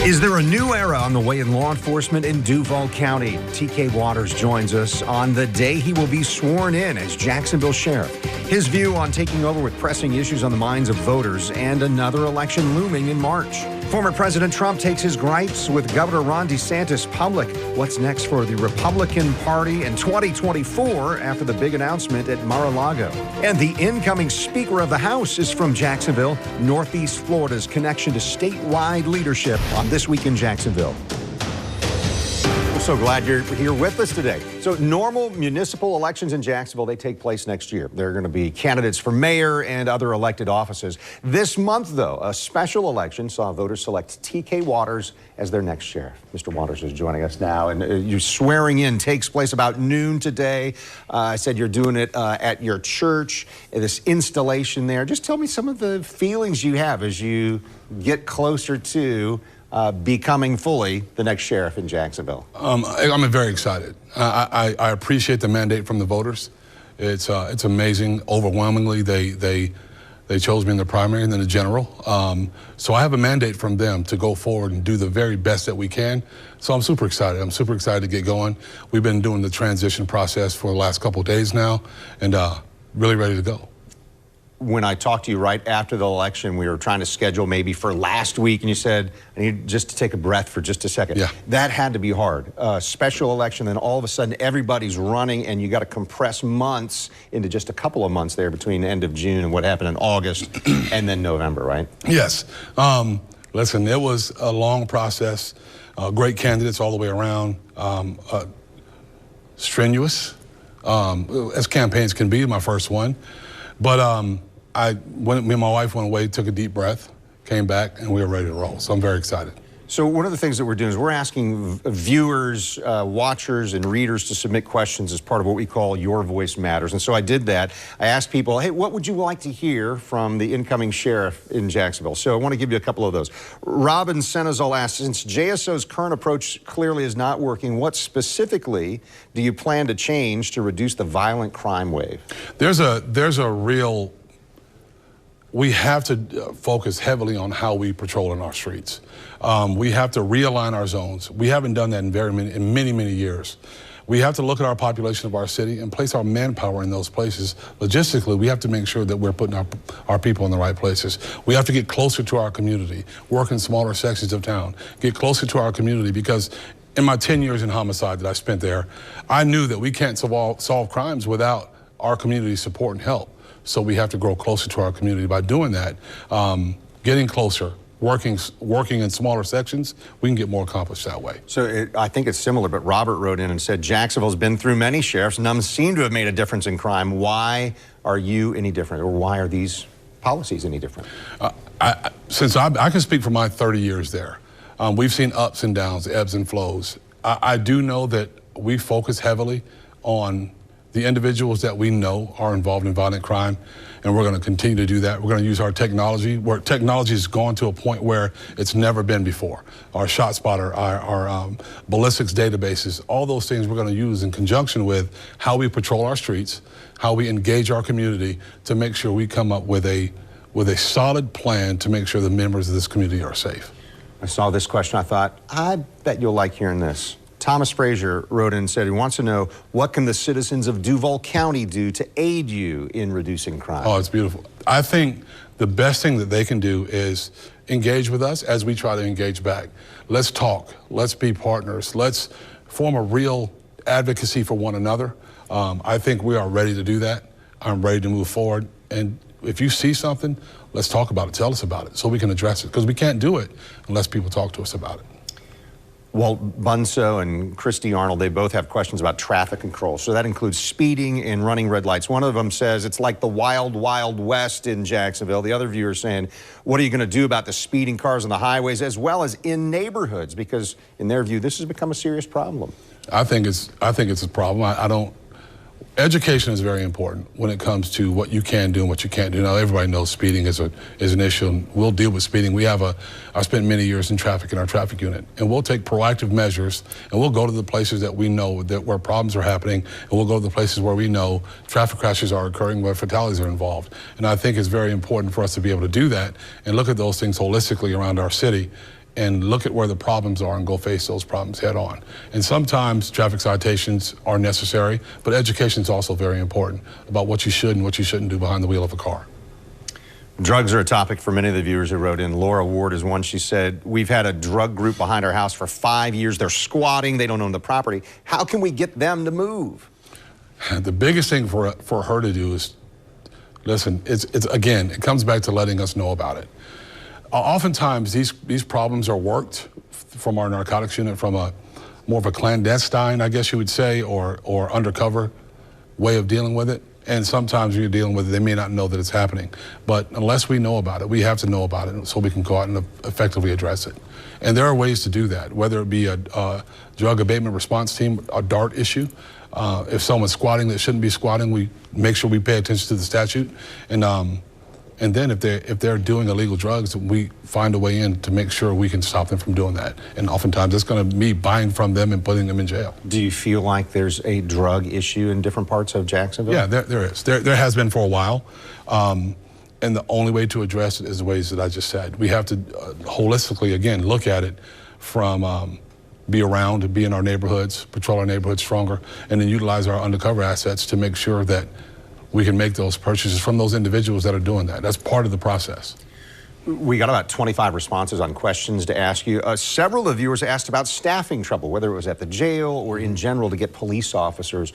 Is there a new era on the way in law enforcement in Duval County? TK Waters joins us on the day he will be sworn in as Jacksonville Sheriff. His view on taking over with pressing issues on the minds of voters and another election looming in March. Former President Trump takes his gripes with Governor Ron DeSantis public. What's next for the Republican Party in 2024 after the big announcement at Mar-a-Lago? And the incoming Speaker of the House is from Jacksonville, Northeast Florida's connection to statewide leadership on This Week in Jacksonville. We're so glad you're here with us today. So normal municipal elections in Jacksonville, they take place next year. There are going to be candidates for mayor and other elected offices. This month, though, a special election saw voters select TK Waters as their next sheriff. Mr. Waters is joining us now, and your swearing in takes place about noon today. I said you're doing it at your church, this installation there. Just tell me some of the feelings you have as you get closer to becoming fully the next sheriff in Jacksonville. I'm very excited. I appreciate the mandate from the voters. It's amazing. Overwhelmingly, they chose me in the primary and then the general. So I have a mandate from them to go forward and do the very best that we can. So I'm super excited. I'm super excited to get going. We've been doing the transition process for the last couple of days now, and really ready to go. When I talked to you right after the election, we were trying to schedule maybe for last week, and you said, I need just to take a breath for just a second. Yeah. That had to be hard. Special election, then all of a sudden everybody's running, and you got to compress months into just a couple of months there between the end of June and what happened in August and then November, right? Yes. Listen, it was a long process. Great candidates all the way around. Strenuous, as campaigns can be, my first one. But me and my wife went away, took a deep breath, came back, and we were ready to roll. So I'm very excited. So one of the things that we're doing is we're asking viewers, watchers, and readers to submit questions as part of what we call Your Voice Matters. And so I did that. I asked people, hey, what would you like to hear from the incoming sheriff in Jacksonville? So I want to give you a couple of those. Robin Senazol asked, since JSO's current approach clearly is not working, what specifically do you plan to change to reduce the violent crime wave? There's a real... We have to focus heavily on how we patrol in our streets. We have to realign our zones. We haven't done that in many years. We have to look at our population of our city and place our manpower in those places. Logistically, we have to make sure that we're putting our people in the right places. We have to get closer to our community, work in smaller sections of town, get closer to our community, because in my 10 years in homicide that I spent there, I knew that we can't solve crimes without our community support and help. So we have to grow closer to our community. By doing that, getting closer, working in smaller sections, we can get more accomplished that way. So I think it's similar, but Robert wrote in and said, Jacksonville's been through many sheriffs. None seem to have made a difference in crime. Why are you any different, or why are these policies any different? Since I can speak for my 30 years there, we've seen ups and downs, ebbs and flows. I do know that we focus heavily on the individuals that we know are involved in violent crime, and we're going to continue to do that. We're going to use our technology, where technology has gone to a point where it's never been before. Our ShotSpotter, our ballistics databases, all those things we're going to use in conjunction with how we patrol our streets, how we engage our community to make sure we come up with a solid plan to make sure the members of this community are safe. I saw this question. I thought, I bet you'll like hearing this. Thomas Frazier wrote in and said he wants to know, what can the citizens of Duval County do to aid you in reducing crime? Oh, it's beautiful. I think the best thing that they can do is engage with us as we try to engage back. Let's talk. Let's be partners. Let's form a real advocacy for one another. I think we are ready to do that. I'm ready to move forward. And if you see something, let's talk about it. Tell us about it so we can address it, because we can't do it unless people talk to us about it. Walt Bunso and Christy Arnold, they both have questions about traffic control. So that includes speeding and running red lights. One of them says it's like the wild, wild west in Jacksonville. The other viewer is saying, what are you going to do about the speeding cars on the highways as well as in neighborhoods? Because in their view, this has become a serious problem. I think it's a problem. Education is very important when it comes to what you can do and what you can't do. Now, everybody knows speeding is an issue, and we'll deal with speeding. I spent many years in traffic in our traffic unit, and we'll take proactive measures, and we'll go to the places that we know where problems are happening, and we'll go to the places where we know traffic crashes are occurring, where fatalities are involved. And I think it's very important for us to be able to do that and look at those things holistically around our city. and look at where the problems are and go face those problems head on. And sometimes traffic citations are necessary, but education is also very important about what you should and what you shouldn't do behind the wheel of a car. Drugs are a topic for many of the viewers who wrote in. Laura Ward is one. She said, we've had a drug group behind our house for 5 years. They're squatting. They don't own the property. How can we get them to move? The biggest thing for her to do is, listen, again, it comes back to letting us know about it. Oftentimes, these problems are worked from our narcotics unit from a more of a clandestine, I guess you would say, or undercover way of dealing with it. And sometimes when you're dealing with it, they may not know that it's happening. But unless we know about it, we have to know about it so we can go out and effectively address it. And there are ways to do that, whether it be a drug abatement response team, a DART issue. If someone's squatting that shouldn't be squatting, we make sure we pay attention to the statute. And then if they're doing illegal drugs, we find a way in to make sure we can stop them from doing that. And oftentimes it's going to be buying from them and putting them in jail. Do you feel like there's a drug issue in different parts of Jacksonville? Yeah, there is. There has been for a while. And the only way to address it is the ways that I just said. We have to holistically, again, look at it from be around, be in our neighborhoods, patrol our neighborhoods stronger, and then utilize our undercover assets to make sure that we can make those purchases from those individuals that are doing that. That's part of the process. We got about 25 responses on questions to ask you. Several of the viewers asked about staffing trouble, whether it was at the jail or in general to get police officers.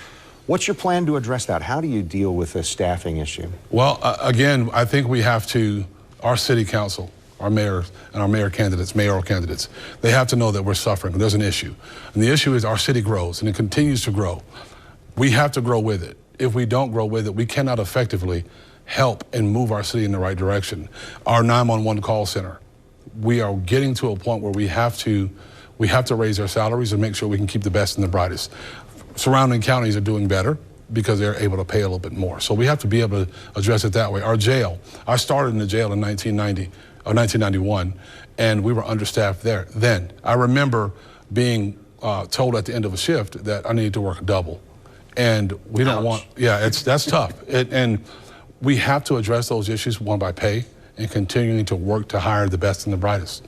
What's your plan to address that? How do you deal with the staffing issue? Well, again, I think we have to, our city council, our mayors and our mayoral candidates, they have to know that we're suffering. There's an issue. And the issue is our city grows and it continues to grow. We have to grow with it. If we don't grow with it, we cannot effectively help and move our city in the right direction. Our 911 call center, we are getting to a point where we have to raise our salaries and make sure we can keep the best and the brightest. Surrounding counties are doing better because they're able to pay a little bit more. So we have to be able to address it that way. Our jail, I started in the jail in 1991, and we were understaffed there then. I remember being told at the end of a shift that I needed to work a double. And we don't want, that's tough. And we have to address those issues, one, by pay and continuing to work to hire the best and the brightest.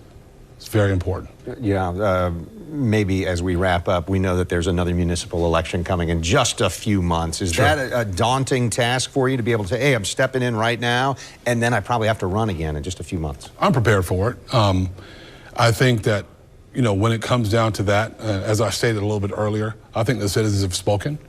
It's very important. Yeah, maybe as we wrap up, we know that there's another municipal election coming in just a few months. Is Sure. that a daunting task for you to be able to say, hey, I'm stepping in right now, and then I probably have to run again in just a few months? I'm prepared for it. I think that, you know, when it comes down to that, as I stated a little bit earlier, I think the citizens have spoken.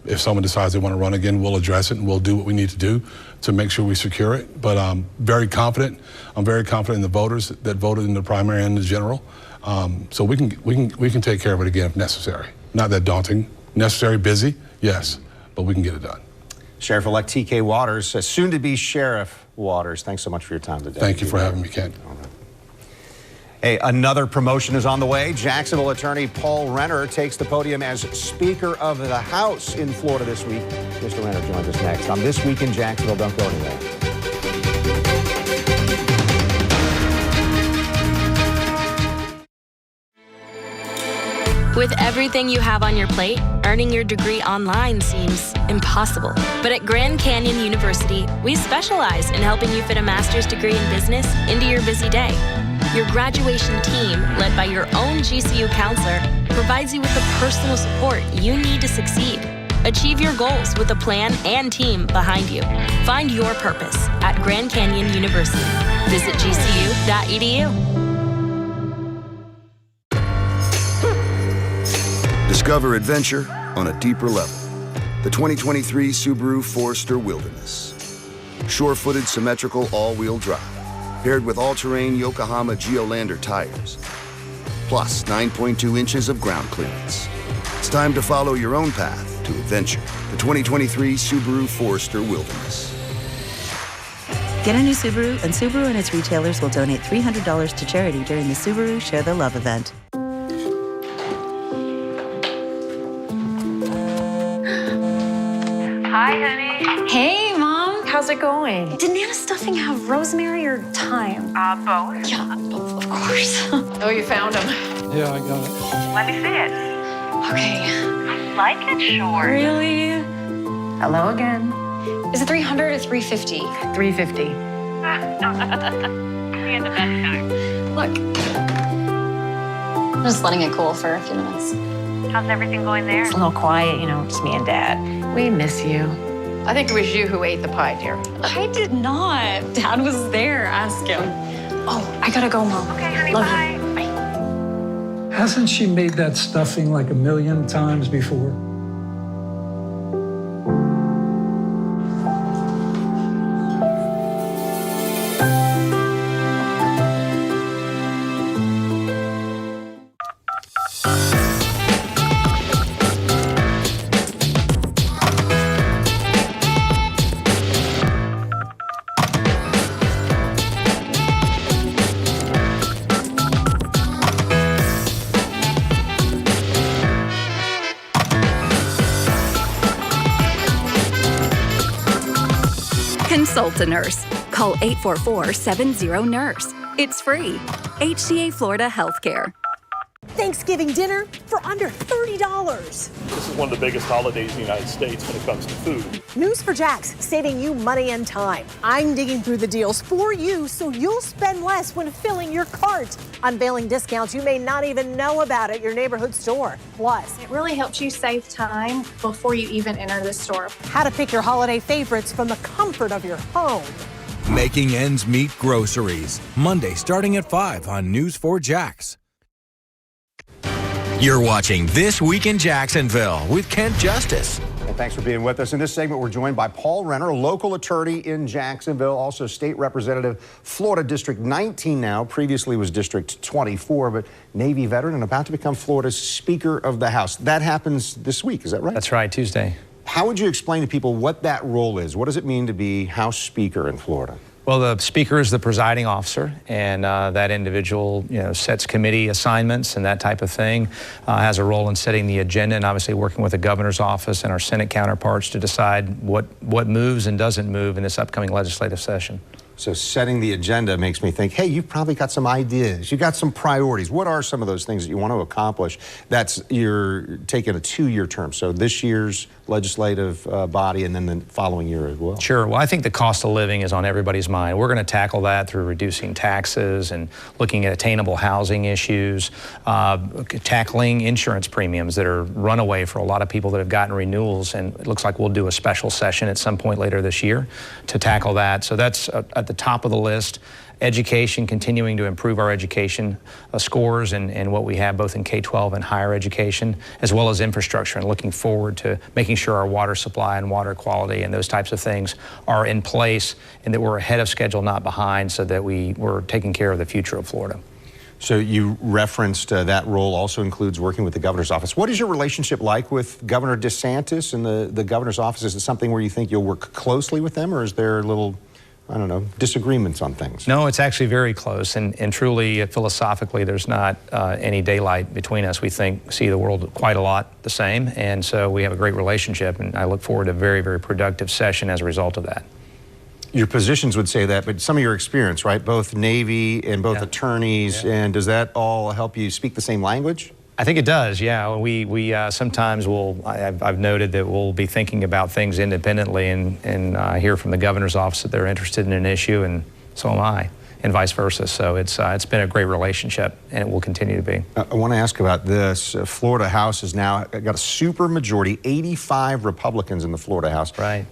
If someone decides they want to run again, we'll address it and we'll do what we need to do to make sure we secure it. But I'm very confident. I'm very confident in the voters that voted in the primary and the general. So we can take care of it again if necessary. Not that daunting. Necessary, busy, yes, but we can get it done. Sheriff-elect T.K. Waters, soon-to-be Sheriff Waters, thanks so much for your time today. Thank you for having me, Ken. Hey, another promotion is on the way. Jacksonville attorney Paul Renner takes the podium as Speaker of the House in Florida this week. Mr. Renner joins us next on This Week in Jacksonville. Don't go anywhere. With everything you have on your plate, earning your degree online seems impossible. But at Grand Canyon University, we specialize in helping you fit a master's degree in business into your busy day. Your graduation team, led by your own GCU counselor, provides you with the personal support you need to succeed. Achieve your goals with a plan and team behind you. Find your purpose at Grand Canyon University. Visit gcu.edu. Discover adventure on a deeper level. The 2023 Subaru Forester Wilderness. Sure-footed, symmetrical, all-wheel drive. Paired with all-terrain Yokohama Geolandar tires. Plus 9.2 inches of ground clearance. It's time to follow your own path to adventure. The 2023 Subaru Forester Wilderness. Get a new Subaru, and Subaru and its retailers will donate $300 to charity during the Subaru Share the Love event. Hi, honey. Hey, Mom. How's it going? Did Nana's stuffing have rosemary or thyme? Both. Yeah, both, of course. Oh, you found them. Yeah, I got it. Let me see it. Okay. Like it, sure. Really? Hello again. Is it 300 or 350? 350. We had the best time. Look, I'm just letting it cool for a few minutes. How's everything going there? It's a little quiet, you know, just me and Dad. We miss you. I think it was you who ate the pie, dear. I did not. Dad was there. Ask him. Oh, I gotta go, Mom. Okay, honey, Love bye. you. Bye. Hasn't she made that stuffing like a million times before? Consult a nurse. Call 844-70-NURSE. It's free. HCA Florida Healthcare. Thanksgiving dinner for under $30. This is one of the biggest holidays in the United States when it comes to food. News for Jax, saving you money and time. I'm digging through the deals for you so you'll spend less when filling your cart. Unveiling discounts you may not even know about at your neighborhood store. Plus, it really helps you save time before you even enter the store. How to pick your holiday favorites from the comfort of your home. Making ends meet groceries. Monday starting at 5 on News 4 Jax. You're watching This Week in Jacksonville with Kent Justice. And thanks for being with us. In this segment, we're joined by Paul Renner, local attorney in Jacksonville, also state representative, Florida District 19 now, previously was District 24, but Navy veteran and about to become Florida's Speaker of the House. That happens this week, is that right? That's right, Tuesday. How would you explain to people what that role is? What does it mean to be House Speaker in Florida? Well, the Speaker is the presiding officer, and that individual, sets committee assignments and that type of thing, has a role in setting the agenda and obviously working with the governor's office and our Senate counterparts to decide what moves and doesn't move in this upcoming legislative session. So setting the agenda makes me think, hey, you've probably got some ideas. You've got some priorities. What are some of those things that you want to accomplish? You're taking a 2-year term. So this year's legislative body and then the following year as well. Sure. Well, I think the cost of living is on everybody's mind. We're going to tackle that through reducing taxes and looking at attainable housing issues, tackling insurance premiums that are runaway for a lot of people that have gotten renewals. And it looks like we'll do a special session at some point later this year to tackle that. So that's at the top of the list. Education, continuing to improve our education scores and what we have both in K-12 and higher education, as well as infrastructure, and looking forward to making sure our water supply and water quality and those types of things are in place and that we're ahead of schedule, not behind, so that we're taking care of the future of Florida. So you referenced that role also includes working with the governor's office. What is your relationship like with Governor DeSantis and the governor's office? Is it something where you think you'll work closely with them, or is there a little, I don't know, disagreements on things? No, it's actually very close, and truly, philosophically, there's not any daylight between us. We see the world quite a lot the same, and so we have a great relationship, and I look forward to a very, very productive session as a result of that. Your positions would say that, but some of your experience, right? Both Navy and both attorneys, and does that all help you speak the same language? I think it does, yeah. We sometimes I've noted that we'll be thinking about things independently and hear from the governor's office that they're interested in an issue, and so am I, and vice versa. So it's been a great relationship, and it will continue to be. I want to ask about this. Florida House has now got a super majority, 85 Republicans in the Florida House. Right.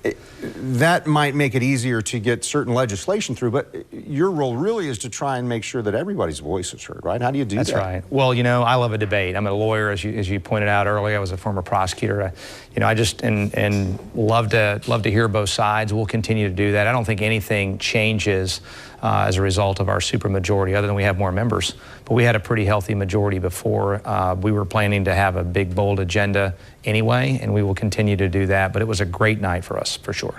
That might make it easier to get certain legislation through, but your role really is to try and make sure that everybody's voice is heard, right? How do you do that? That's right. Well, I love a debate. I'm a lawyer, as you pointed out earlier. I was a former prosecutor. I just and love to hear both sides. We'll continue to do that. I don't think anything changes as a result of our supermajority, other than we have more members. But we had a pretty healthy majority before. We were planning to have a big, bold agenda anyway, and we will continue to do that. But it was a great night for us, for sure.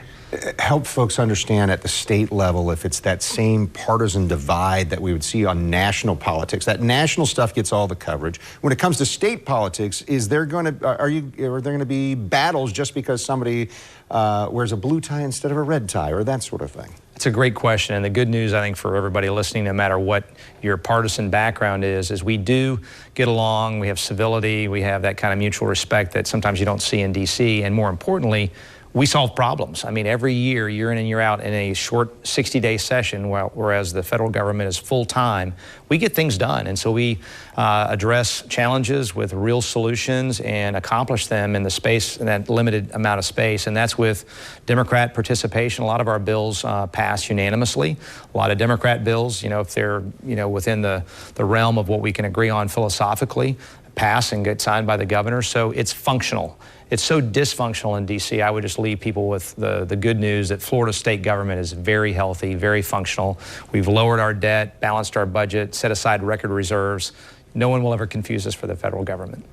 Help folks understand at the state level if it's that same partisan divide that we would see on national politics. That national stuff gets all the coverage. When it comes to state politics, are there going to be battles just because somebody wears a blue tie instead of a red tie, or that sort of thing? It's a great question, and the good news, I think, for everybody listening, no matter what your partisan background is we do get along, we have civility, we have that kind of mutual respect that sometimes you don't see in D.C., and more importantly, we solve problems. I mean, every year in and year out, in a short 60-day session, whereas the federal government is full-time, we get things done. And so we address challenges with real solutions and accomplish them in the space, in that limited amount of space. And that's with Democrat participation. A lot of our bills pass unanimously. A lot of Democrat bills, if they're, within the realm of what we can agree on philosophically, pass and get signed by the governor. So it's functional. It's so dysfunctional in D.C. I would just leave people with the good news that Florida state government is very healthy, very functional. We've lowered our debt, balanced our budget, set aside record reserves. No one will ever confuse us for the federal government.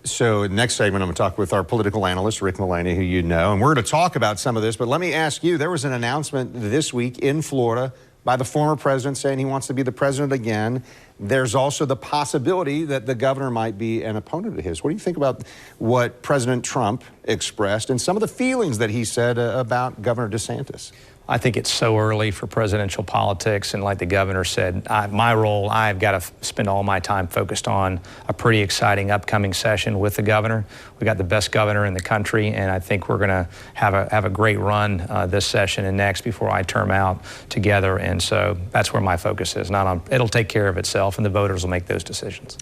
So next segment, I'm going to talk with our political analyst, Rick Mullaney, who you know, and we're going to talk about some of this. But let me ask you, there was an announcement this week in Florida by the former president saying he wants to be the president again. There's also the possibility that the governor might be an opponent of his. What do you think about what President Trump expressed and some of the feelings that he said about Governor DeSantis? I think it's so early for presidential politics, and like the governor said, my role, I've got to spend all my time focused on a pretty exciting upcoming session with the governor. We got the best governor in the country, and I think we're going to have a great run this session and next before I term out together. And so that's where my focus is. It'll take care of itself, and the voters will make those decisions.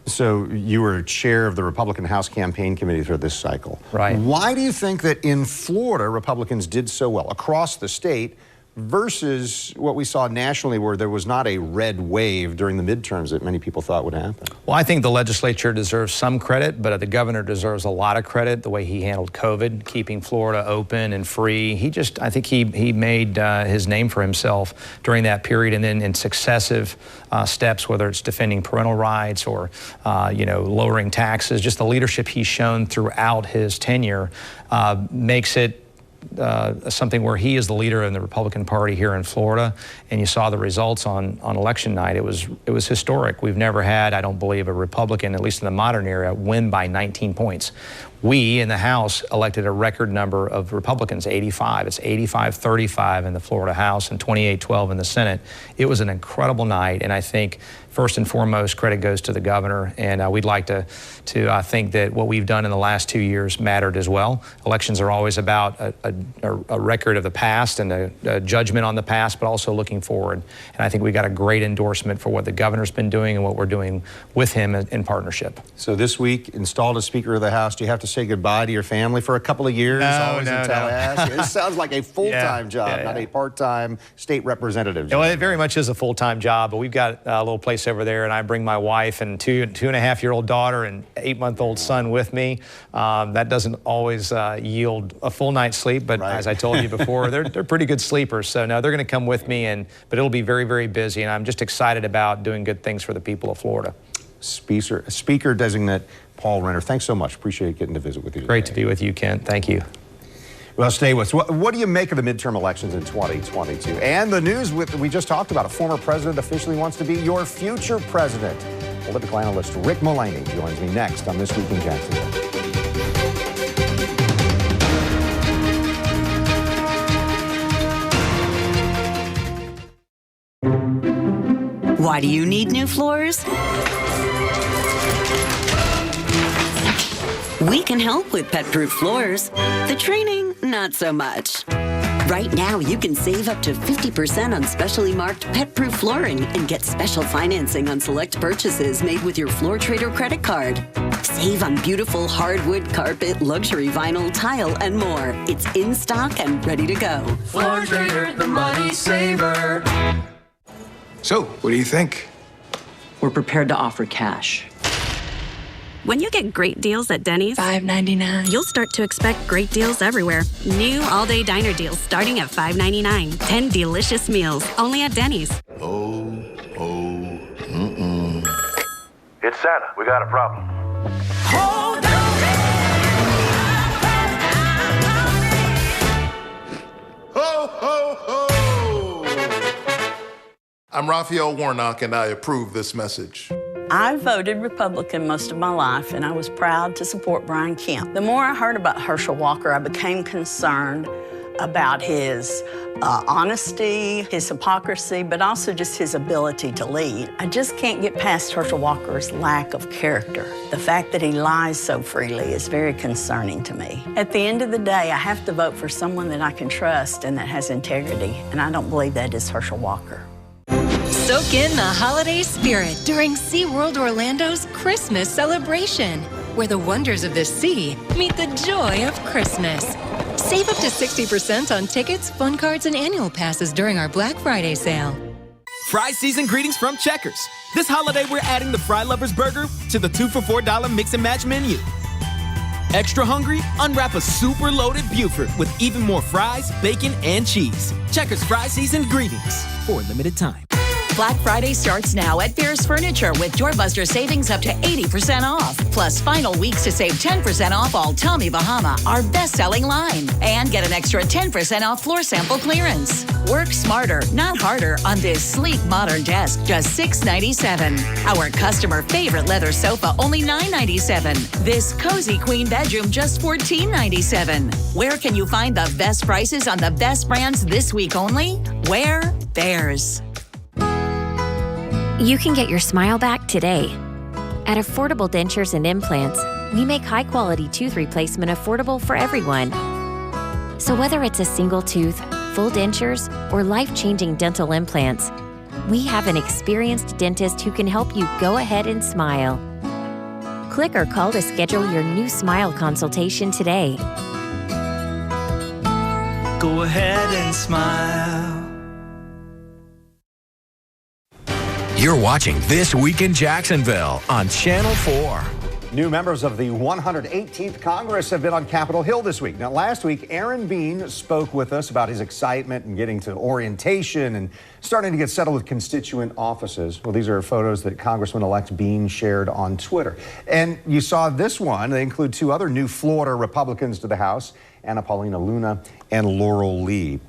So you were chair of the Republican House Campaign Committee for this cycle. Right. Why do you think that in Florida, Republicans did so well across the state versus what we saw nationally, where there was not a red wave during the midterms that many people thought would happen? Well, I think the legislature deserves some credit, but the governor deserves a lot of credit, the way he handled COVID, keeping Florida open and free. I think he made his name for himself during that period, and then in successive steps, whether it's defending parental rights or, lowering taxes, just the leadership he's shown throughout his tenure makes it something where he is the leader in the Republican Party here in Florida, and you saw the results on election night. It was historic. We've never had, I don't believe, a Republican, at least in the modern era, win by 19 points. We in the House elected a record number of Republicans, 85. It's 85-35 in the Florida House and 28-12 in the Senate. It was an incredible night, and I think first and foremost, credit goes to the governor, and we'd like to think that what we've done in the last 2 years mattered as well. Elections are always about a record of the past and a judgment on the past, but also looking forward. And I think we got a great endorsement for what the governor's been doing and what we're doing with him in partnership. So this week, installed as Speaker of the House. Do you have to say goodbye to your family for a couple of years? No. This sounds like a full-time job, not a part-time state representative job. Well, it very much is a full-time job, but we've got a little place over there, and I bring my wife and two-and-a-half-year-old daughter and 8-month-old son with me. That doesn't always yield a full night's sleep, but as I told you before, they're pretty good sleepers. So no, they're going to come with me, but it'll be very, very busy, and I'm just excited about doing good things for the people of Florida. Speaker designate Paul Renner, thanks so much. Appreciate getting to visit with you today. Great to be with you, Kent. Thank you. Well, stay with us. What do you make of the midterm elections in 2022? And the news we just talked about, a former president officially wants to be your future president. Political analyst Rick Mullaney joins me next on This Week in Jacksonville. Why do you need new floors? We can help with pet-proof floors. The training, not so much. Right now, you can save up to 50% on specially marked pet-proof flooring and get special financing on select purchases made with your Floor Trader credit card. Save on beautiful hardwood, carpet, luxury vinyl, tile, and more. It's in stock and ready to go. Floor Trader, the money saver. So, what do you think? We're prepared to offer cash. When you get great deals at Dennys, $5.99, you'll start to expect great deals everywhere. New all-day diner deals starting at $5.99. 10 delicious meals, only at Dennys. It's Santa. We got a problem. Hold on. Ho, ho, ho! I'm Rafael Warnock, and I approve this message. I voted Republican most of my life, and I was proud to support Brian Kemp. The more I heard about Herschel Walker, I became concerned about his honesty, his hypocrisy, but also just his ability to lead. I just can't get past Herschel Walker's lack of character. The fact that he lies so freely is very concerning to me. At the end of the day, I have to vote for someone that I can trust and that has integrity, and I don't believe that is Herschel Walker. Soak in the holiday spirit during SeaWorld Orlando's Christmas celebration, where the wonders of the sea meet the joy of Christmas. Save up to 60% on tickets, fun cards, and annual passes during our Black Friday sale. Fry season greetings from Checkers. This holiday, we're adding the Fry Lovers Burger to the 2 for $4 mix and match menu. Extra hungry? Unwrap a super loaded Buford with even more fries, bacon, and cheese. Checkers Fry season greetings for a limited time. Black Friday starts now at Bears Furniture with doorbuster savings up to 80% off. Plus final weeks to save 10% off all Tommy Bahama, our best-selling line. And get an extra 10% off floor sample clearance. Work smarter, not harder on this sleek modern desk, just $697. Our customer favorite leather sofa, only $997. This cozy queen bedroom, just $1497. Where can you find the best prices on the best brands this week only? Where? Bears. You can get your smile back today. At Affordable Dentures and Implants, we make high-quality tooth replacement affordable for everyone. So whether it's a single tooth, full dentures, or life-changing dental implants, we have an experienced dentist who can help you go ahead and smile. Click or call to schedule your new smile consultation today. Go ahead and smile. You're watching This Week in Jacksonville on Channel 4. New members of the 118th Congress have been on Capitol Hill this week. Now, last week, Aaron Bean spoke with us about his excitement in getting to orientation and starting to get settled with constituent offices. Well, these are photos that Congressman-elect Bean shared on Twitter. And you saw this one. They include two other new Florida Republicans to the House, Anna Paulina Luna and Laurel Lee.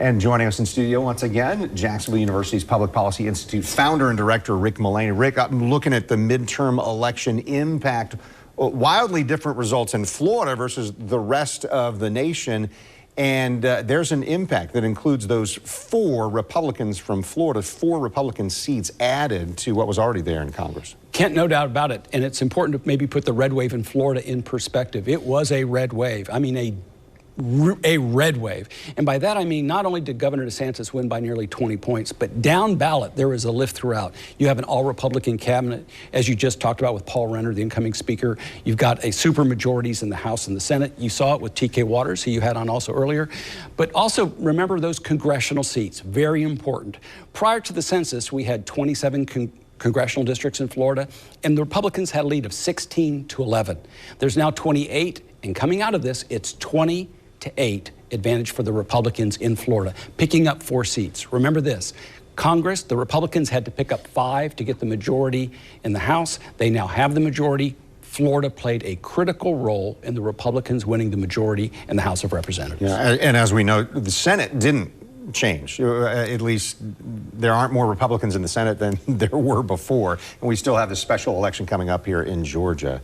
And joining us in studio once again, Jacksonville University's Public Policy Institute founder and director, Rick Mullaney. Rick, I'm looking at the midterm election impact. Wildly different results in Florida versus the rest of the nation. And there's an impact that includes those 4 Republicans from Florida, 4 Republican seats added to what was already there in Congress. Kent, no doubt about it. And it's important to maybe put the red wave in Florida in perspective. It was a red wave. I mean, a red wave. And by that I mean not only did Governor DeSantis win by nearly 20 points, but down ballot there was a lift throughout. You have an all-Republican cabinet, as you just talked about with Paul Renner, the incoming speaker. You've got a super majorities in the House and the Senate. You saw it with TK Waters, who you had on also earlier. But also remember those congressional seats, very important. Prior to the census, we had 27 congressional districts in Florida, and the Republicans had a lead of 16-11. There's now 28, and coming out of this, it's 20-8 advantage for the Republicans in Florida, picking up 4 seats. Remember this, Congress, the Republicans had to pick up 5 to get the majority in the House. They now have the majority. Florida played a critical role in the Republicans winning the majority in the House of Representatives. Yeah, and as we know, the Senate didn't change. At least there aren't more Republicans in the Senate than there were before. And we still have this special election coming up here in Georgia.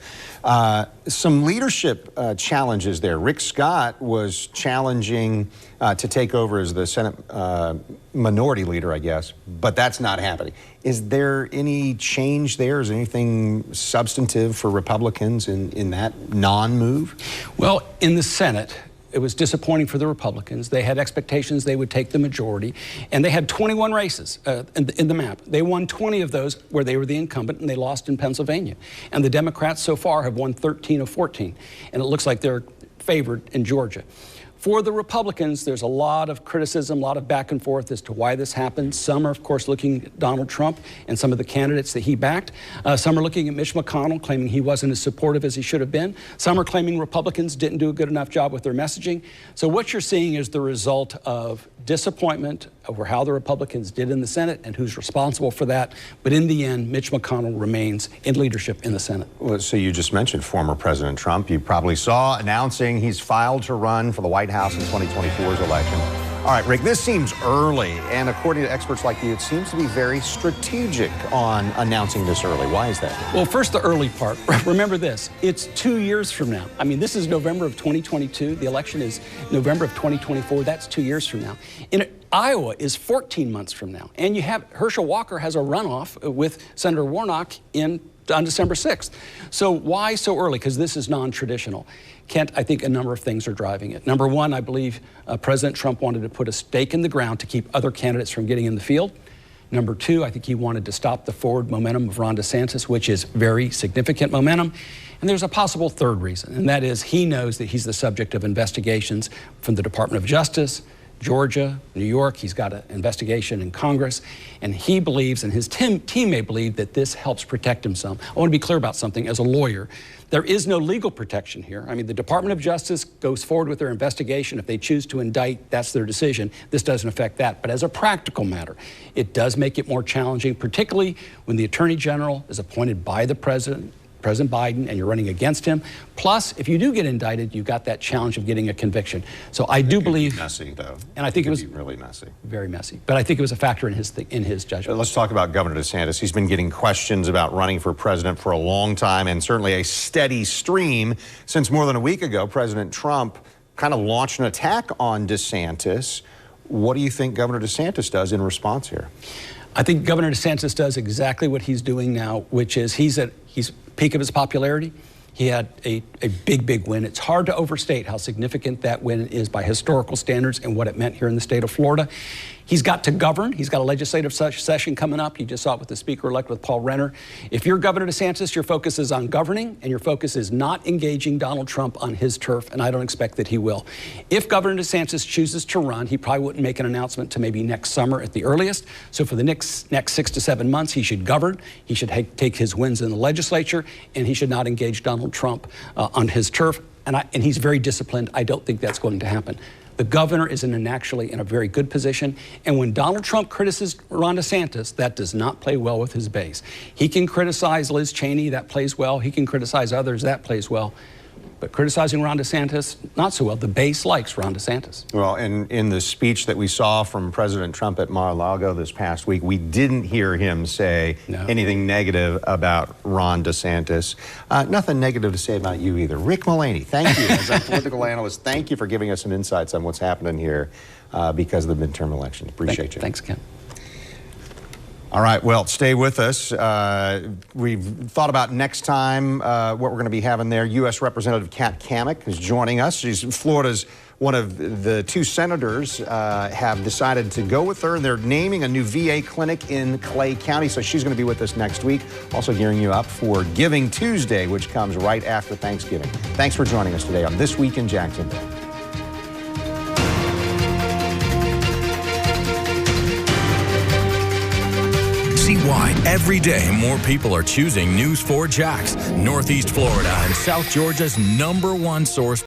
Some leadership challenges there. Rick Scott was challenging to take over as the Senate minority leader, I guess, but that's not happening. Is there any change there? Is there anything substantive for Republicans in that non-move? Well, in the Senate, it was disappointing for the Republicans. They had expectations they would take the majority, and they had 21 races in the map. They won 20 of those where they were the incumbent, and they lost in Pennsylvania. And the Democrats so far have won 13 of 14, and it looks like they're favored in Georgia. For the Republicans, there's a lot of criticism, a lot of back and forth as to why this happened. Some are, of course, looking at Donald Trump and some of the candidates that he backed. Some are looking at Mitch McConnell, claiming he wasn't as supportive as he should have been. Some are claiming Republicans didn't do a good enough job with their messaging. So what you're seeing is the result of disappointment over how the Republicans did in the Senate and who's responsible for that. But in the end, Mitch McConnell remains in leadership in the Senate. Well, so you just mentioned former President Trump. You probably saw announcing he's filed to run for the White House in 2024's election. All right, Rick, this seems early, and according to experts like you, it seems to be very strategic on announcing this early. Why is that? Well, first, the early part. Remember this, it's 2 years from now. I mean, this is November of 2022. The election is November of 2024. That's 2 years from now. Iowa is 14 months from now. And you have, Herschel Walker has a runoff with Senator Warnock on December 6th. So why so early? Because this is non-traditional. Kent, I think a number of things are driving it. Number one, I believe President Trump wanted to put a stake in the ground to keep other candidates from getting in the field. Number two, I think he wanted to stop the forward momentum of Ron DeSantis, which is very significant momentum. And there's a possible third reason, and that is he knows that he's the subject of investigations from the Department of Justice, Georgia, New York. He's got an investigation in Congress, and he believes, and his team may believe, that this helps protect him some. I want to be clear about something. As a lawyer, there is no legal protection here. I mean, the Department of Justice goes forward with their investigation. If they choose to indict, that's their decision. This doesn't affect that. But as a practical matter, it does make it more challenging, particularly when the Attorney General is appointed by the President Biden, and you're running against him. Plus, if you do get indicted, you've got that challenge of getting a conviction. So I do believe messy, though. And I think it was really messy, very messy. But I think it was a factor in his judgment. Let's talk about Governor DeSantis. He's been getting questions about running for president for a long time, and certainly a steady stream since more than a week ago. President Trump kind of launched an attack on DeSantis. What do you think Governor DeSantis does in response here? I think Governor DeSantis does exactly what he's doing now, which is he's peak of his popularity. He had a big win. It's hard to overstate how significant that win is by historical standards and what it meant here in the state of Florida. He's got to govern. He's got a legislative session coming up. You just saw it with the Speaker-elect with Paul Renner. If you're Governor DeSantis, your focus is on governing, and your focus is not engaging Donald Trump on his turf, and I don't expect that he will. If Governor DeSantis chooses to run, he probably wouldn't make an announcement to maybe next summer at the earliest. So for the next 6 to 7 months, he should govern. He should take his wins in the legislature, and he should not engage Donald Trump on his turf. And he's very disciplined. I don't think that's going to happen. The governor is actually in a very good position. And when Donald Trump criticizes Ron DeSantis, that does not play well with his base. He can criticize Liz Cheney, that plays well. He can criticize others, that plays well. But criticizing Ron DeSantis, not so well. The base likes Ron DeSantis. Well, in the speech that we saw from President Trump at Mar-a-Lago this past week, we didn't hear him say anything negative about Ron DeSantis. Nothing negative to say about you either. Rick Mullaney, thank you. As a political analyst, thank you for giving us some insights on what's happening here because of the midterm elections. Appreciate you. Thanks, Ken. All right, well, stay with us. We've thought about next time what we're going to be having there. U.S. Representative Kat Cammack is joining us. She's Florida's one of the two senators have decided to go with her, and they're naming a new VA clinic in Clay County, so she's going to be with us next week. Also gearing you up for Giving Tuesday, which comes right after Thanksgiving. Thanks for joining us today on This Week in Jacksonville. See why every day more people are choosing News 4 Jax, Northeast Florida and South Georgia's #1 source